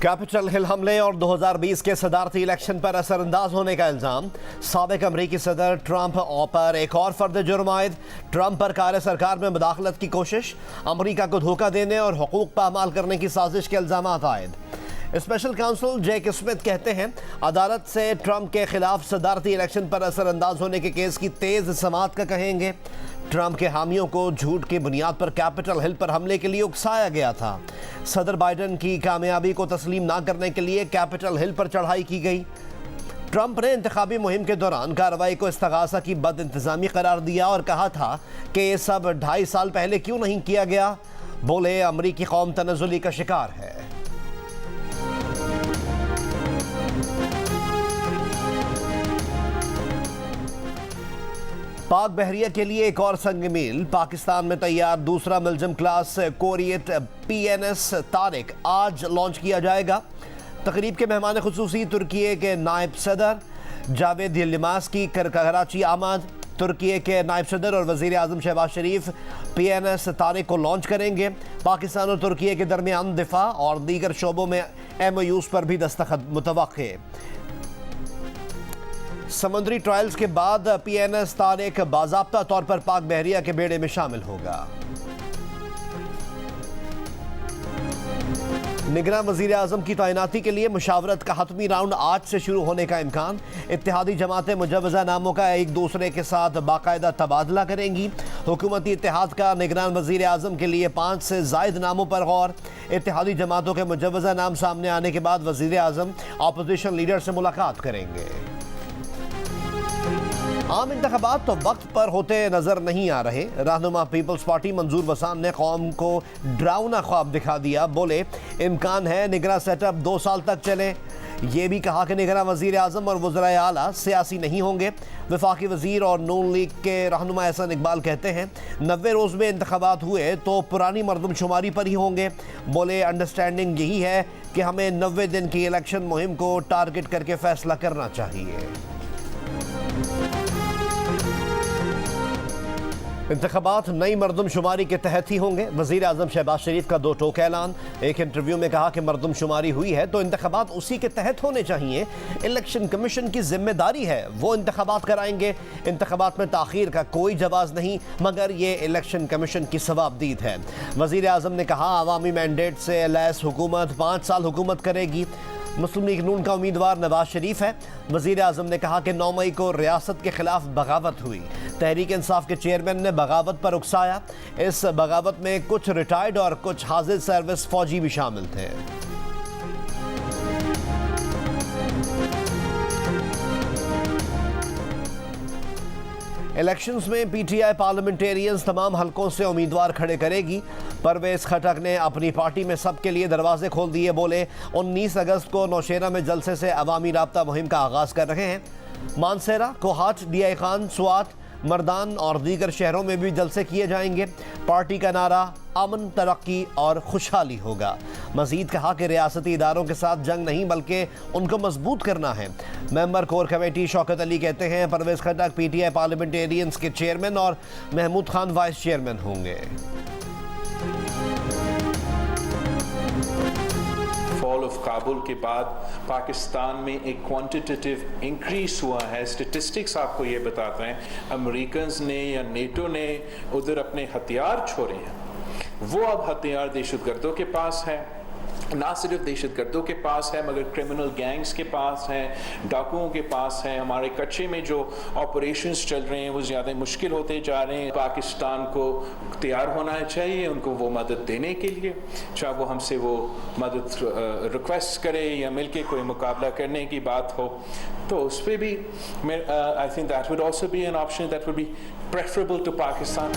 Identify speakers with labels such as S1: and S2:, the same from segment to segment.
S1: Capitol Hill हमले और 2020 के सदारती इलेक्शन पर असरअंदाज होने का इल्जाम। साबिक अमरीकी सदर ट्रंप पर एक और फर्द जुर्म आयद। ट्रंप पर कार्य सरकार में मुदाखलत की कोशिश, अमरीका को धोखा देने और हुकूक पामाल करने की साजिश के इल्जाम आयद। स्पेशल काउंसिल जैक स्मिथ कहते हैं अदालत से ट्रंप के खिलाफ सदारती इलेक्शन पर असरअंदाज होने के केस की तेज समाअत का कहेंगे। ट्रंप के हामियों को झूठ की बुनियाद पर कैपिटल हिल पर हमले के लिए उकसाया गया था। सदर बाइडेन की कामयाबी को तस्लीम ना करने के लिए कैपिटल हिल पर चढ़ाई की गई। ट्रंप ने इंतखाबी मुहिम के दौरान कार्रवाई को इस्तगासा की बदइंतजामी करार दिया और कहा था कि ये सब 2.5 साल पहले क्यों नहीं किया गया। बोले अमरीकी कौम तनज़्ज़ुली का शिकार है। पाक बहरिया के लिए एक और संग मील। पाकिस्तान में तैयार दूसरा मुलजिम क्लास कोरियट PNS तारिक आज लॉन्च किया जाएगा। तकरीब के मेहमान खुसूसी तुर्की के नायब सदर जावेद यल्मास की कराची आमद। तुर्की के नायब सदर और वज़ीर आज़म शहबाज शरीफ PNS तारिक को लॉन्च करेंगे। पाकिस्तान और तुर्की के दरमियान दिफा और दीगर शोबों में MOUs पर भी दस्तखत मुतवक्के। समुद्री ट्रायल्स के बाद PNS तारिक बाज़ाब्ता तौर पर पाक बहरिया के बेड़े में शामिल होगा। निगरान वज़ीर आज़म की तैनाती के लिए मुशावरत का हतमी राउंड आज से शुरू होने का इम्कान। इत्तेहादी जमातें मुजव्वज़ा नामों का एक दूसरे के साथ बाकायदा तबादला करेंगी। हुकूमती इत्तेहाद का निगरान वज़ीर आज़म के लिए 5 से ज़ायद नामों पर गौर। इत्तेहादी जमातों के मुजव्वज़ा नाम सामने आने के बाद वज़ीर आज़म अपोजिशन लीडर से मुलाकात करेंगे। आम इंतखाबात तो वक्त पर होते नजर नहीं आ रहे। रहनुमा पीपल्स पार्टी मंजूर वसान ने कौम को डरावना ख्वाब दिखा दिया। बोले इम्कान है निगरान सेटअप 2 साल तक चले। ये भी कहा कि निगरान वज़ीर आज़म और वज़राए आला सियासी नहीं होंगे। वफाकी वज़ीर और नून लीग के रहनुमा एहसन इकबाल कहते हैं 90 रोज़ में इंतखाबात हुए तो पुरानी मरदमशुमारी पर ही होंगे। बोले अंडरस्टैंडिंग यही है कि हमें 90 दिन की इलेक्शन मुहिम को टारगेट करके फैसला करना चाहिए। इंतखाबात नई मरदमशुमारी के तहत ही होंगे। वज़ीर आज़म शहबाज शरीफ का 2 टोक ऐलान। एक इंटरव्यू में कहा कि मरदमशुमारी हुई है तो इंतखाबात उसी के तहत होने चाहिए। इलेक्शन कमीशन की जिम्मेदारी है, वो इंतखाबात कराएंगे। इंतखाबात में ताख़ीर का कोई जवाज़ नहीं, मगर ये इलेक्शन कमीशन की सवाबदीद है। वज़ीर आज़म ने कहा अवामी मैंडेट से लैस हुकूमत 5 साल हुकूमत करेगी। मुस्लिम लीग नून का उम्मीदवार नवाज शरीफ है। वज़ीर आज़म ने कहा कि 9 मई को रियासत के खिलाफ बगावत हुई। तहरीक इंसाफ के चेयरमैन ने बगावत पर उकसाया। इस बगावत में कुछ रिटायर्ड और कुछ हाजिर सर्विस फौजी भी शामिल थे। इलेक्शंस में PTI पार्लियामेंटेरियंस तमाम हलकों से उम्मीदवार खड़े करेगी। परवेज़ खटक ने अपनी पार्टी में सबके लिए दरवाजे खोल दिए। बोले 19 अगस्त को नौशेरा में जलसे से अवामी राब्ता मुहिम का आगाज़ कर रहे हैं। मानसेरा, कोहाट, DI खान, स्वात, मर्दान और दीगर शहरों में भी जलसे किए जाएंगे। पार्टी का नारा अमन, तरक्की और खुशहाली होगा। मजीद कहा कि रियासती इदारों के साथ जंग नहीं बल्कि उनको मजबूत करना है। Member core committee Shaukat Ali कहते हैं परवेज़ खटक PTI पार्लियामेंटेरियंस के चेयरमैन और महमूद खान वाइस चेयरमैन होंगे।
S2: फॉल ऑफ काबुल के बाद पाकिस्तान में एक क्वांटिटेटिव इंक्रीज हुआ है। स्टेटिस्टिक्स आपको ये बताते हैं अमेरिकन्स ने या नेटो ने उधर अपने हथियार छोड़े हैं। वो अब हथियार दहशतगर्दों के पास है। ना सिर्फ दहशतगर्दों के पास है मगर क्रिमिनल गैंग्स के पास है, डाकुओं के पास है। हमारे कच्चे में जो ऑपरेशंस चल रहे हैं वो ज़्यादा मुश्किल होते जा रहे हैं। पाकिस्तान को तैयार होना चाहिए उनको वो मदद देने के लिए, चाहे वो हमसे वो मदद रिक्वेस्ट करे या मिलके कोई मुकाबला करने की बात हो तो उस पर भी I think that would also be an option that would be preferable to Pakistan.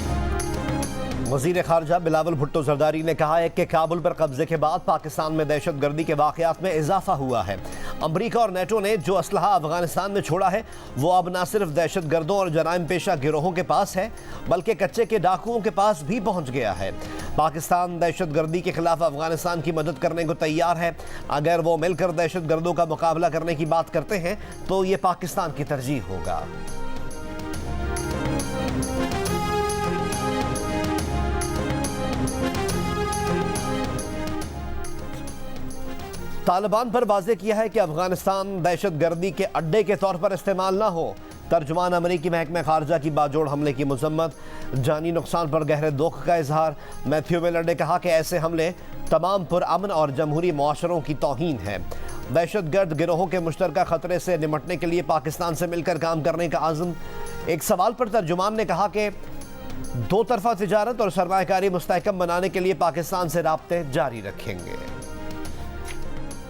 S1: वज़ीर ख़ारजा बिलावल भुट्टो ज़रदारी ने कहा है कि काबुल पर कब्जे के बाद पाकिस्तान में दहशतगर्दी के वाक़यात में इजाफा हुआ है। अमरीका और नेटो ने जो असलहा अफगानिस्तान में छोड़ा है वो अब न सिर्फ दहशतगर्दों और जराइम पेशा गिरोहों के पास है बल्कि कच्चे के डाकुओं के पास भी पहुँच गया है। पाकिस्तान दहशतगर्दी के खिलाफ अफगानिस्तान की मदद करने को तैयार है। अगर वो मिलकर दहशतगर्दों का मुकाबला करने की बात करते हैं तो ये पाकिस्तान की तरजीह होगा। तालिबान पर वाज़ेह किया है कि अफगानिस्तान दहशतगर्दी के अड्डे के तौर पर इस्तेमाल ना हो। तर्जुमान अमरीकी महकमे खारजा की बाजोड़ हमले की मजम्मत, जानी नुकसान पर गहरे दुख का इजहार। मैथ्यू मिलर ने कहा कि ऐसे हमले तमाम पुरअमन और जमहूरी मुआशरों की तौहीन है। दहशतगर्द गिरोहों के मुश्तरका खतरे से निपटने के लिए पाकिस्तान से मिलकर काम करने का आज़म। एक सवाल पर तर्जुमान ने कहा कि दो तरफा तिजारत और सरमायाकारी मुस्तहकम बनाने के लिए पाकिस्तान से राब्ते जारी रखेंगे।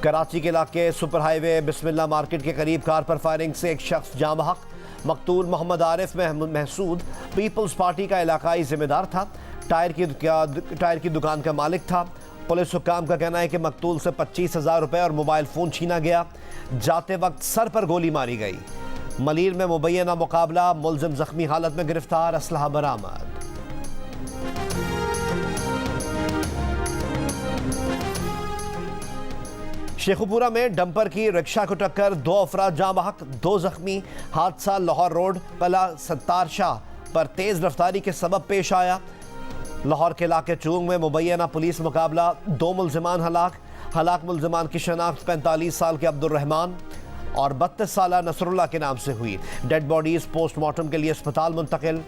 S1: कराची के इलाके सुपर हाईवे बिस्मिल्लाह मार्केट के करीब कार पर फायरिंग से एक शख्स जाँ बहक। मकतूल मोहम्मद आरिफ महसूद पीपल्स पार्टी का इलाकाई जिम्मेदार था। टायर की दुकान का मालिक था। पुलिस हुक्काम का कहना है कि मकतूल से 25,000 रुपये और मोबाइल फ़ोन छीना गया। जाते वक्त सर पर गोली मारी गई। मलीर में मुबैना मुकाबला, मुलजिम जख्मी हालत में गिरफ्तार, असलहा बरामद। शेखुपुरा में डंपर की रिक्शा को टक्कर, 2 अफराद जाँ बहक, 2 जख्मी। हादसा लाहौर रोड कला सत्तार शाह पर तेज रफ्तारी के सबब पेश आया। लाहौर के इलाके चूंग में मुबैना पुलिस मुकाबला, 2 मुलजिमान हलाक मुलजिमान की शनाख्त 45 साल के अब्दुर्रहमान और 32 साल नसरुल्लाह के नाम से हुई। डेड बॉडीज पोस्टमार्टम के लिए अस्पताल मुंतकिल।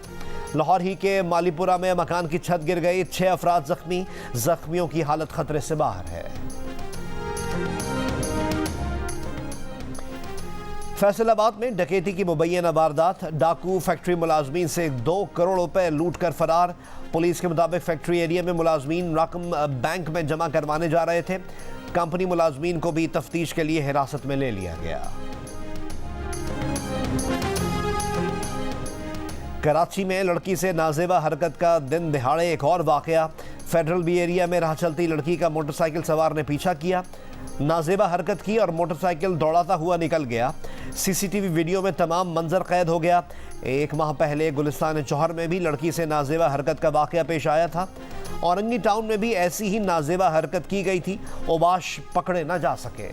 S1: लाहौर ही के मालीपुरा में मकान की छत गिर गई, 6 अफराद जख्मी। जख्मियों की हालत खतरे से बाहर है। फैसलाबाद में डकैती की मुबैना वारदात, डाकू फैक्ट्री मुलाजमीन से 2 करोड़ रुपए लूट कर फरार। पुलिस के मुताबिक फैक्ट्री एरिया में मुलाजमीन रकम बैंक में जमा करवाने जा रहे थे। कंपनी मुलाजमीन को भी तफ्तीश के लिए हिरासत में ले लिया गया। कराची में लड़की से नाजेबा हरकत का दिन दिहाड़े एक और वाकया। फेडरल बी एरिया में राह चलती लड़की का मोटरसाइकिल सवार ने पीछा किया, नाजेबा हरकत की और मोटरसाइकिल दौड़ाता हुआ निकल गया। सीसीटीवी वीडियो में तमाम मंजर कैद हो गया। 1 माह पहले गुलिस्तान चौहर में भी लड़की से नाजेबा हरकत का वाकया पेश आया था। औरंगी टाउन में भी ऐसी ही नाजेबा हरकत की गई थी। ओबाश पकड़े न जा सके।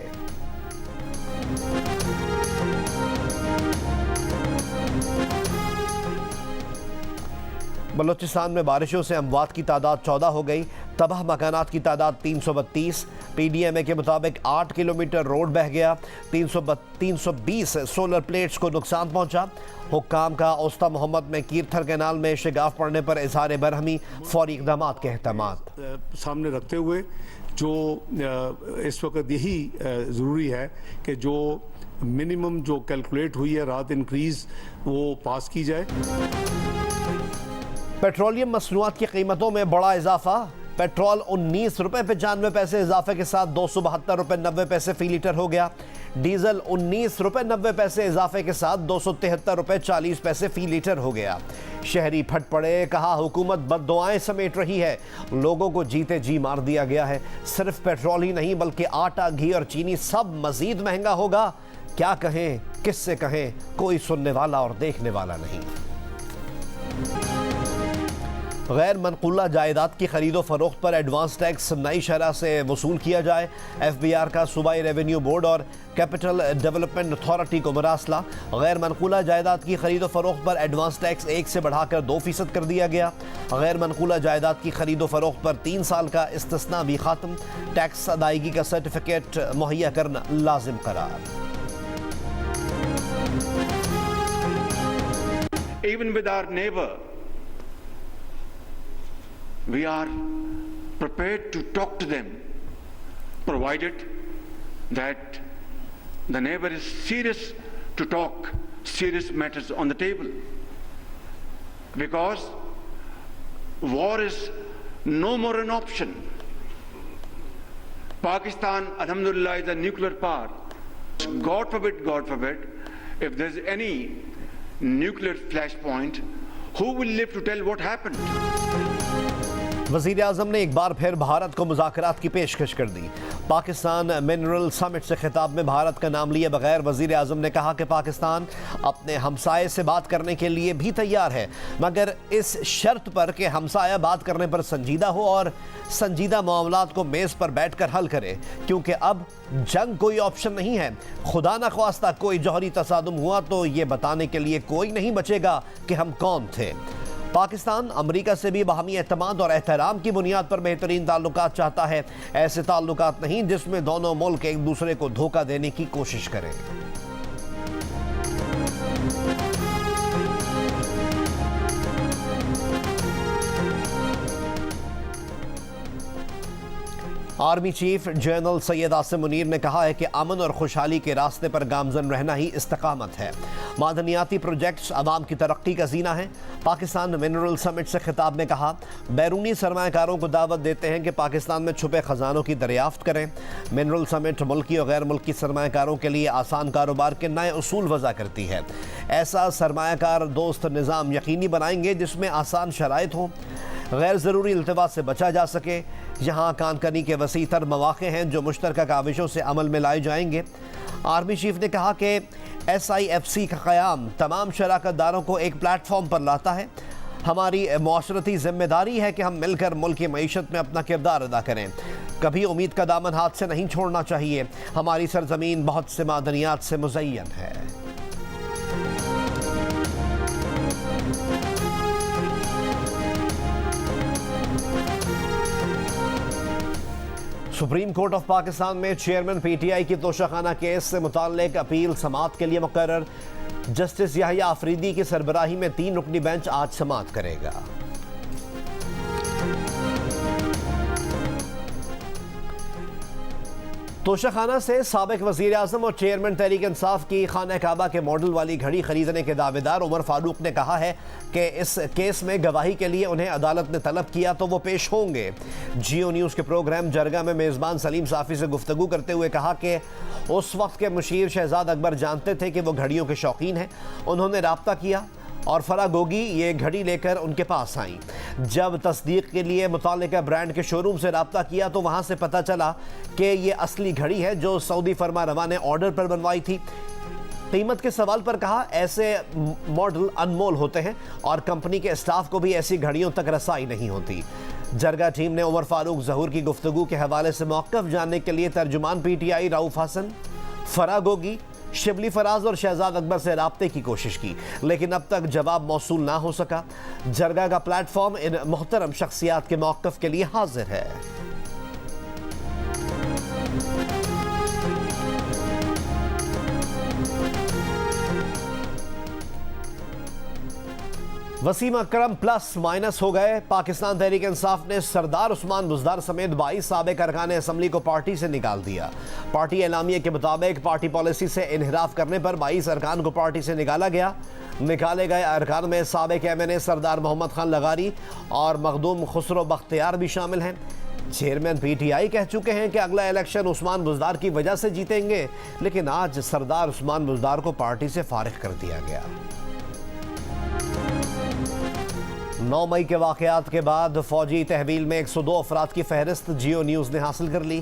S1: बलूचिस्तान में बारिशों से अमवात की तादाद 14 हो गई, तबाह मकानात की तादाद 332। पीडीएमए के मुताबिक 8 किलोमीटर रोड बह गया, 320 सोलर प्लेट्स को नुकसान पहुंचा। हुक्काम का ओस्ता मोहम्मद में कीरथर कैनाल में शिगाफ पड़ने पर इजहार बरहमी, फौरी इक़दाम के अहतमात
S3: सामने रखते हुए जो इस वक्त यही ज़रूरी है कि जो मिनिमम जो कैलकुलेट हुई है रात इंक्रीज़ वो पास की जाए।
S1: पेट्रोलियम मसनूआत की कीमतों में बड़ा इजाफा। पेट्रोल 19 रुपये 95 पैसे इजाफे के साथ 272 रुपये 90 पैसे फी लीटर हो गया। डीजल 19 रुपये 90 पैसे इजाफे के साथ 273 रुपये 40 पैसे फी लीटर हो गया। शहरी फट पड़े, कहा हुकूमत बद्दुआएं समेट रही है, लोगों को जीते जी मार दिया गया है। सिर्फ पेट्रोल ही नहीं बल्कि आटा, घी और चीनी सब मजीद महंगा होगा। क्या कहें, किससे कहें, कोई सुनने वाला और देखने वाला नहीं। गैर मनकूला जायदाद की खरीदो फरोख्त पर एडवांस टैक्स नई शरह से वसूल किया जाए। FBR का सूबाई रेवेन्यू बोर्ड और कैपिटल डेवलपमेंट अथॉरिटी को मरासला। गैर मनकूला जायदाद की खरीदो फरोख्त पर एडवांस टैक्स 1 से बढ़ाकर 2% कर दिया गया। गैर मनकूला जायदाद की खरीदो फरोख्त पर 3 साल का इस्तिस्ना भी खात्म। टैक्स अदायगी का सर्टिफिकेट मुहैया करना लाजिम करार।
S4: Even with our neighbor, we are prepared to talk to them, provided that the neighbor is serious to talk serious matters on the table. Because war is no more an option. Pakistan, alhamdulillah, is a nuclear power. God forbid, if there's any nuclear flashpoint, who will live to tell what happened?
S1: वज़ीर आज़म ने एक बार फिर भारत को मुज़ाकरात की पेशकश कर दी। Pakistan mineral summit से खिताब में भारत का नाम लिए बगैर वज़ीर आज़म ने कहा कि पाकिस्तान अपने हमसाये से बात करने के लिए भी तैयार है, मगर इस शर्त पर कि हमसाया बात करने पर संजीदा हो और संजीदा मामलात को मेज़ पर बैठ कर हल करे, क्योंकि अब जंग कोई ऑप्शन नहीं है। खुदा न ख्वास्ता कोई जौहरी तसादुम हुआ तो ये बताने के लिए कोई नहीं बचेगा कि हम कौन थे। पाकिस्तान अमेरिका से भी बाहमी एतमाद और एहतराम की बुनियाद पर बेहतरीन ताल्लुकात चाहता है, ऐसे ताल्लुकात नहीं जिसमें दोनों मुल्क एक दूसरे को धोखा देने की कोशिश करें। Army chief general Syed Asim Munir ने कहा है कि अमन और खुशहाली के रास्ते पर गामजन रहना ही इस्तकामत है। मादनियाती प्रोजेक्ट्स अवाम की तरक्की का जीना है। पाकिस्तान मिनरल समिट से खिताब में कहा, बैरूनी सरमाकारों को दावत देते हैं कि पाकिस्तान में छुपे खजानों की दरियाफ्त करें। मिनरल समिट मुल्की और गैर मुल्की सरमाकारों के लिए आसान कारोबार के नए उसूल वज़ा करती है। ऐसा सरमाकार दोस्त निज़ाम यकीनी बनाएंगे जिसमें आसान शराइत हों, गैर ज़रूरी इल्तिवा से बचा जा सके, जहाँ कानकनी के वसी तर मौक़े हैं जो मुश्तरका काविशों से अमल में लाए जाएंगे। आर्मी चीफ ने कहा कि SIFC का क़याम तमाम शराकत दारों को एक प्लेटफॉर्म पर लाता है। हमारी मुआशरती ज़िम्मेदारी है कि हम मिलकर मुल्क की मईशत में अपना किरदार अदा करें। कभी उम्मीद का दामन हाथ से नहीं छोड़ना चाहिए। हमारी सरजमीन बहुत से मादनियात से मुज़य्यन है। सुप्रीम कोर्ट ऑफ पाकिस्तान में चेयरमैन PTI की तोशाखाना केस से मुताल्लिक अपील समाअत के लिए मुकर्रर। जस्टिस याहिया आफरीदी की सरबराही में 3 रुकनी बेंच आज समाअत करेगा। तोशाखाना से साबिक वज़ीर आज़म और चेयरमैन तहरीक इंसाफ की खाना काबा के मॉडल वाली घड़ी खरीदने के दावेदार उमर फारूक ने कहा है कि इस केस में गवाही के लिए उन्हें अदालत ने तलब किया तो वो पेश होंगे। जियो न्यूज़ के प्रोग्राम जरगा में मेज़बान सलीम साफ़ी से गुफ्तगू करते हुए कहा कि उस वक्त के मुशीर शहजाद अकबर जानते थे कि वो घड़ियों के शौकीन हैं। उन्होंने राब्ता किया और फरागोगी ये घड़ी लेकर उनके पास आई। जब तस्दीक के लिए मुतालिका ब्रांड के शोरूम से राब्ता किया तो वहाँ से पता चला कि ये असली घड़ी है जो सऊदी फरमा रवा ने ऑर्डर पर बनवाई थी। कीमत के सवाल पर कहा, ऐसे मॉडल अनमोल होते हैं और कंपनी के स्टाफ को भी ऐसी घड़ियों तक रसाई नहीं होती। जरगा टीम ने उमर फारूक ज़हूर की गुफ्तगू के हवाले से मौक़िफ़ जानने के लिए तर्जुमान PTI रऊफ़ हसन, फरागोगी, शिबली फराज और शहजाद अकबर से राब्ते की कोशिश की, लेकिन अब तक जवाब मौसूल ना हो सका। जरगा का प्लेटफॉर्म इन मोहतरम शख्सियात के मौक़िफ़ के लिए हाजिर है। वसीम अकरम प्लस माइनस हो गए। पाकिस्तान तहरीक इंसाफ ने सरदार उस्मान बुज़दार समेत 22 साबिक़ अरकान असम्बली को पार्टी से निकाल दिया। पार्टी एलामिया के मुताबिक पार्टी पॉलिसी से इनहिराफ करने पर 22 अरकान को पार्टी से निकाला गया। निकाले गए अरकान में साबिक़ MNA सरदार मोहम्मद खान लगारी और मखदूम खुसरो बख्तियार भी शामिल हैं। चेयरमैन PTI कह चुके हैं कि अगला इलेक्शन उस्मान बुज़दार की वजह से जीतेंगे, लेकिन आज सरदार उस्मान बुज़दार को पार्टी से फारिग कर दिया गया। 9 मई के वाक़यात के बाद फ़ौजी तहवील में 102 अफराद की फहरिस्त जियो न्यूज़ ने हासिल कर ली।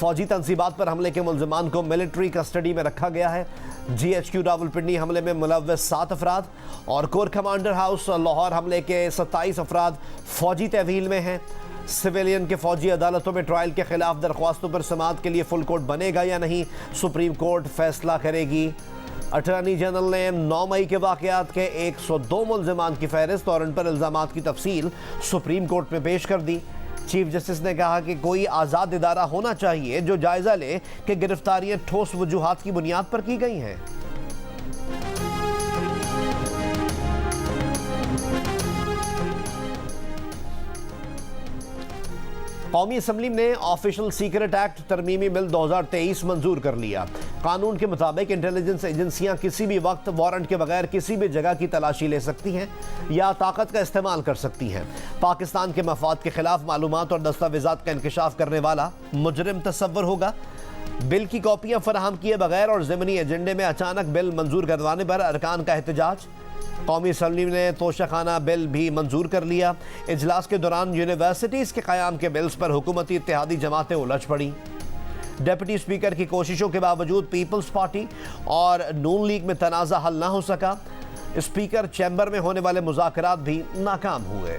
S1: फ़ौजी तनसीबात पर हमले के मुल्ज़िमान को मिलिट्री कस्टडी में रखा गया है। GHQ रावलपिंडी हमले में मुलव्वस 7 अफराद और कोर कमांडर हाउस लाहौर हमले के 27 अफराद फ़ौजी तहवील में हैं। सिविलियन के फ़ौजी अदालतों में ट्रायल के खिलाफ दरख्वास्तों पर समाअत के लिए फुल कोर्ट बनेगा या नहीं, सुप्रीम कोर्ट फैसला करेगी। अटॉर्नी जनरल ने 9 मई के वाक़यात के 102 मुल्ज़िमान की फहरिस्त और उन पर इल्ज़ामात की तफसील सुप्रीम कोर्ट में पेश कर दी। चीफ जस्टिस ने कहा कि कोई आज़ाद इदारा होना चाहिए जो जायज़ा ले कि गिरफ्तारियाँ ठोस वजूहात की बुनियाद पर की गई हैं। कौमी असम्बली ने ऑफिशियल सीक्रेट एक्ट तरमीमी बिल 2023 मंजूर कर लिया। कानून के मुताबिक इंटेलिजेंस एजेंसियां किसी भी वक्त वारंट के बगैर किसी भी जगह की तलाशी ले सकती हैं या ताकत का इस्तेमाल कर सकती हैं। पाकिस्तान के मफाद के खिलाफ मालूमात और दस्तावेजात का इंकशाफ करने वाला मुजरिम तस्वर होगा। बिल की कॉपियां फराहम किए बगैर और ज़िमनी एजेंडे में अचानक बिल मंजूर करवाने पर अरकान का एहतजाज। कौमी असम्बली ने तोशाखाना बिल भी मंजूर कर लिया। इजलास के दौरान यूनिवर्सिटीज़ के क़याम के बिल्स पर हुकूमती इत्तेहादी जमातें उलझ पड़ी। डिप्टी स्पीकर की कोशिशों के बावजूद पीपल्स पार्टी और नून लीग में तनाज़ा हल ना हो सका। स्पीकर चैम्बर में होने वाले मुज़ाकरात भी नाकाम हुए।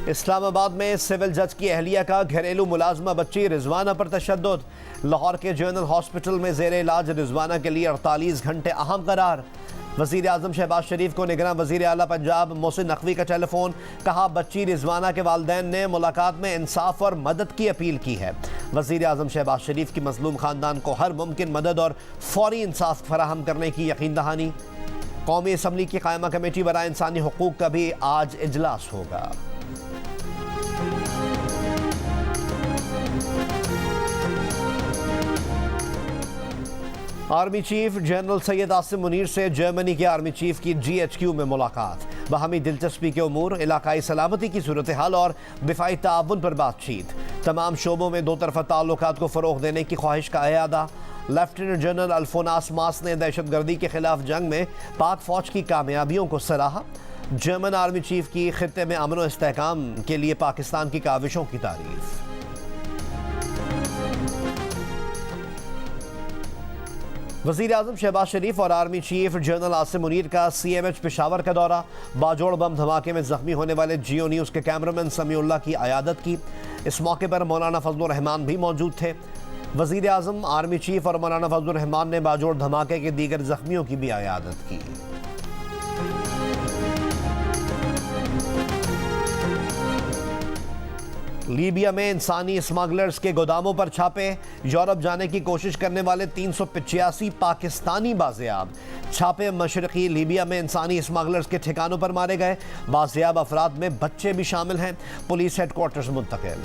S1: इस्लामाबाद में सिविल जज की अहलिया का घरेलू मुलाजमा बच्ची रिजवाना पर तशद्दुद। लाहौर के जनरल हॉस्पिटल में जेर इलाज रिजवाना के लिए 48 घंटे अहम करार। वज़ीर आज़म शहबाज शरीफ को निगरान वज़ीर आला पंजाब मोहसिन नकवी का टेलीफोन, कहा बच्ची रिजवाना के वालिदैन ने मुलाकात में इंसाफ और मदद की अपील की है। वज़ीर आज़म शहबाज शरीफ की मज़लूम ख़ानदान को हर मुमकिन मदद और फौरी इंसाफ फराहम करने की यकीन दहानी। कौमी असम्बली की कायमा कमेटी बराए इंसानी हुकूक का भी आज इजलास होगा। Army chief general Syed Asim Munir से जर्मनी के आर्मी चीफ की GHQ में मुलाकात, बाहमी दिलचस्पी के उमूर, इलाकाई सलामती की सूरत हाल और दिफाई ताउन पर बातचीत। तमाम शोबों में दो तरफा ताल्लुकात को फ़रोग़ देने की ख्वाहिश का अयादा। लेफ्टिनेंट जनरल अल्फोनास मास ने दहशतगर्दी के खिलाफ जंग में पाक फौज की कामयाबियों को सराहा। जर्मन आर्मी चीफ की खित्ते में अमन व इस्तेहकाम के लिए पाकिस्तान की काविशों की तारीफ। वज़ीर आज़म शहबाज शरीफ और army chief general Asim Munir का CMH पेशावर का दौरा। बाजोड़ बम धमाके में जख्मी होने वाले जियो न्यूज़ के कैमरामैन समीउल्लाह की अयादत की। इस मौके पर मौलाना फजलुर रहमान भी मौजूद थे। वज़ीर आज़म, आर्मी चीफ और मौलाना फजलुर रहमान ने बाजोड़ धमाके के दीगर जख्मियों की भी अयादत की। लीबिया में इंसानी स्मगलर्स के गोदामों पर छापे। यूरोप जाने की कोशिश करने वाले 385 पाकिस्तानी बाजियाब। छापे मशरकी लीबिया में इंसानी स्मगलर्स के ठिकानों पर मारे गए। बाजियाब अफराद में बच्चे भी शामिल हैं। पुलिस हेडक्वार्टर्स मुंतकिल।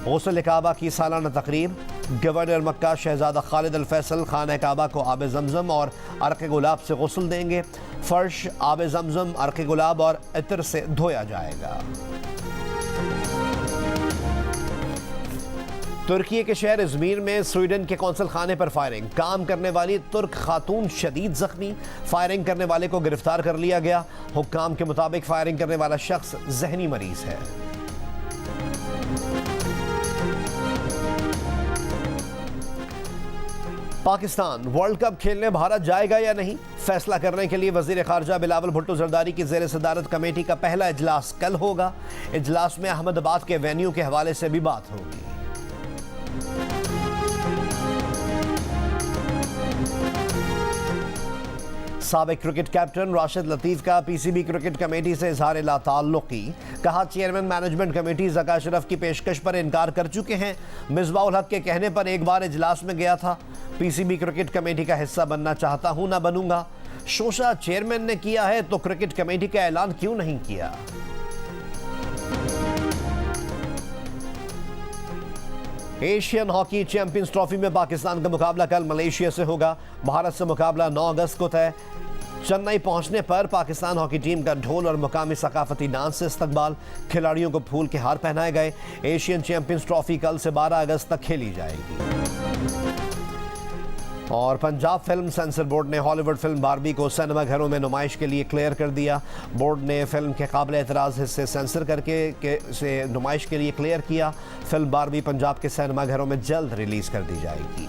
S1: गौसल काबा की सालाना तकरीब। गवर्नर मक्का शहजादा खालिद अल फैसल खाना काबा को आब जमजम और अर्क गुलाब से गुस्ल देंगे। फर्श आब जमजम, अर्क गुलाब और इत्र से धोया जाएगा। तुर्की के शहर इज़मीर में स्वीडन के कौंसल खाने पर फायरिंग। काम करने वाली तुर्क खातून शदीद जख्मी। फायरिंग करने वाले को गिरफ्तार कर लिया गया। हुक्काम के मुताबिक फायरिंग करने वाला शख्स जहनी मरीज है। पाकिस्तान वर्ल्ड कप खेलने भारत जाएगा या नहीं, फैसला करने के लिए वजीर खारजा बिलावल भुट्टो जरदारी की ज़ेर सदारत कमेटी का पहला इजलास कल होगा। इजलास में अहमदाबाद के वेन्यू के हवाले से भी बात होगी। साबिक क्रिकेट कैप्टन राशिद लतीफ़ का PCB क्रिकेट कमेटी से इजहार लाताल्लुकी। कहा chairman management committee Zaka Ashraf की पेशकश पर इनकार कर चुके हैं। मिसबाह उल हक के कहने पर एक बार इजलास में गया था। PCB क्रिकेट कमेटी का हिस्सा बनना चाहता हूं, ना बनूंगा। शोशा चेयरमैन ने किया है तो क्रिकेट कमेटी का ऐलान क्यों नहीं किया। एशियन हॉकी चैंपियंस ट्रॉफी में पाकिस्तान का मुकाबला कल मलेशिया से होगा। भारत से मुकाबला 9 अगस्त को तय। चेन्नई पहुंचने पर पाकिस्तान हॉकी टीम का ढोल और मुकामी सकाफती डांस से इस्तकबाल। खिलाड़ियों को फूल के हार पहनाए गए। एशियन चैंपियंस ट्रॉफी कल से 12 अगस्त तक खेली जाएगी। और पंजाब फिल्म सेंसर बोर्ड ने हॉलीवुड फिल्म बारबी को सिनेमा घरों में नुमाइश के लिए क्लियर कर दिया। बोर्ड ने फिल्म के काबिल एतराज़ हिस्से सेंसर करके से नुमाइश के लिए क्लियर किया। फिल्म बारबी पंजाब के सिनेमा घरों में जल्द रिलीज़ कर दी जाएगी।